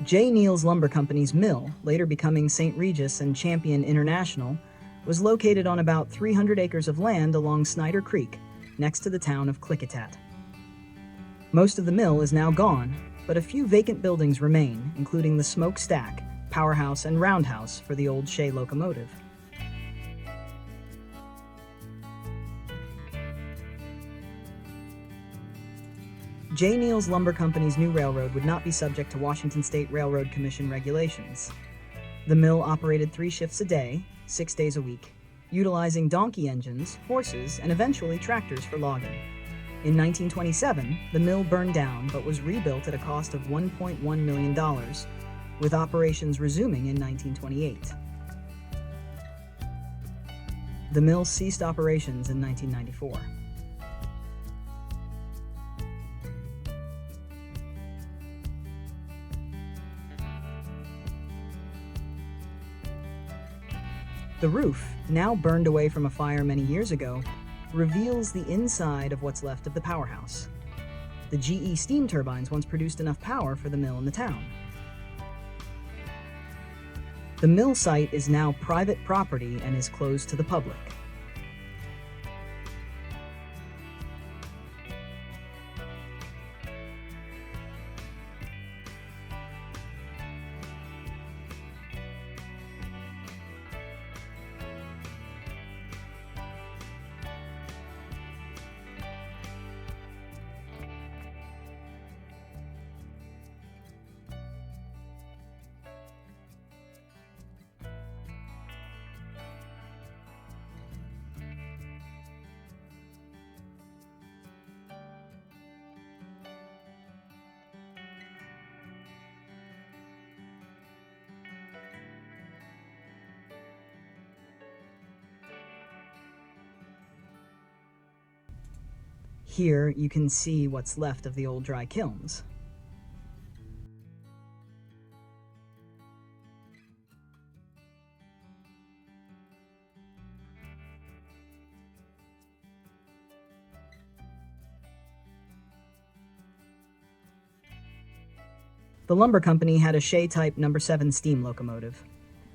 J. Neal's Lumber Company's mill, later becoming St. Regis and Champion International, was located on about 300 acres of land along Snyder Creek, next to the town of Klickitat. Most of the mill is now gone, but a few vacant buildings remain, including the smokestack, powerhouse, and roundhouse for the old Shay locomotive. J. Neal's Lumber Company's new railroad would not be subject to Washington State Railroad Commission regulations. The mill operated 3 shifts a day, 6 days a week, utilizing donkey engines, horses, and eventually tractors for logging. In 1927, the mill burned down but was rebuilt at a cost of $1.1 million, with operations resuming in 1928. The mill ceased operations in 1994. The roof, now burned away from a fire many years ago, reveals the inside of what's left of the powerhouse. The GE steam turbines once produced enough power for the mill in the town. The mill site is now private property and is closed to the public. Here you can see what's left of the old dry kilns. The lumber company had a Shay Type No. 7 steam locomotive.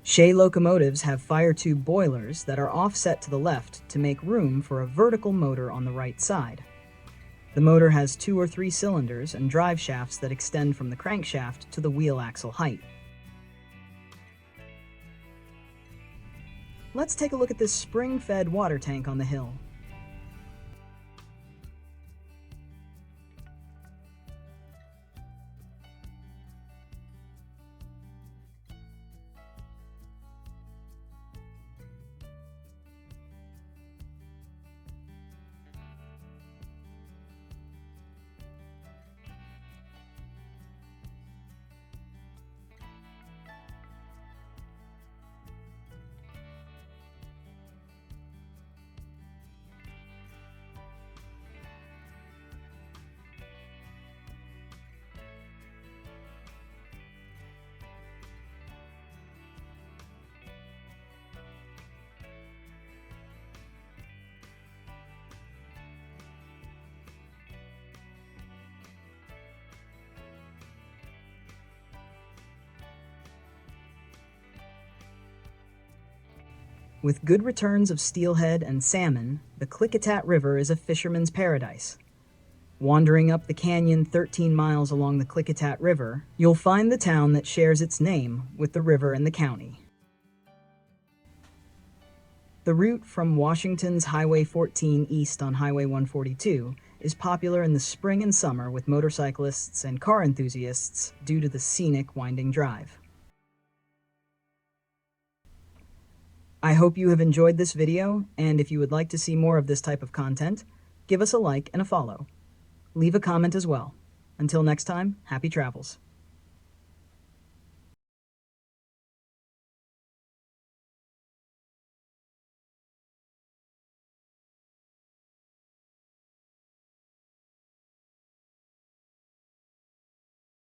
Shay locomotives have fire tube boilers that are offset to the left to make room for a vertical motor on the right side. The motor has 2 or 3 cylinders and drive shafts that extend from the crankshaft to the wheel axle height. Let's take a look at this spring-fed water tank on the hill. With good returns of steelhead and salmon, the Klickitat River is a fisherman's paradise. Wandering up the canyon 13 miles along the Klickitat River, you'll find the town that shares its name with the river and the county. The route from Washington's Highway 14 east on Highway 142 is popular in the spring and summer with motorcyclists and car enthusiasts due to the scenic winding drive. I hope you have enjoyed this video, and if you would like to see more of this type of content, give us a like and a follow. Leave a comment as well. Until next time, happy travels.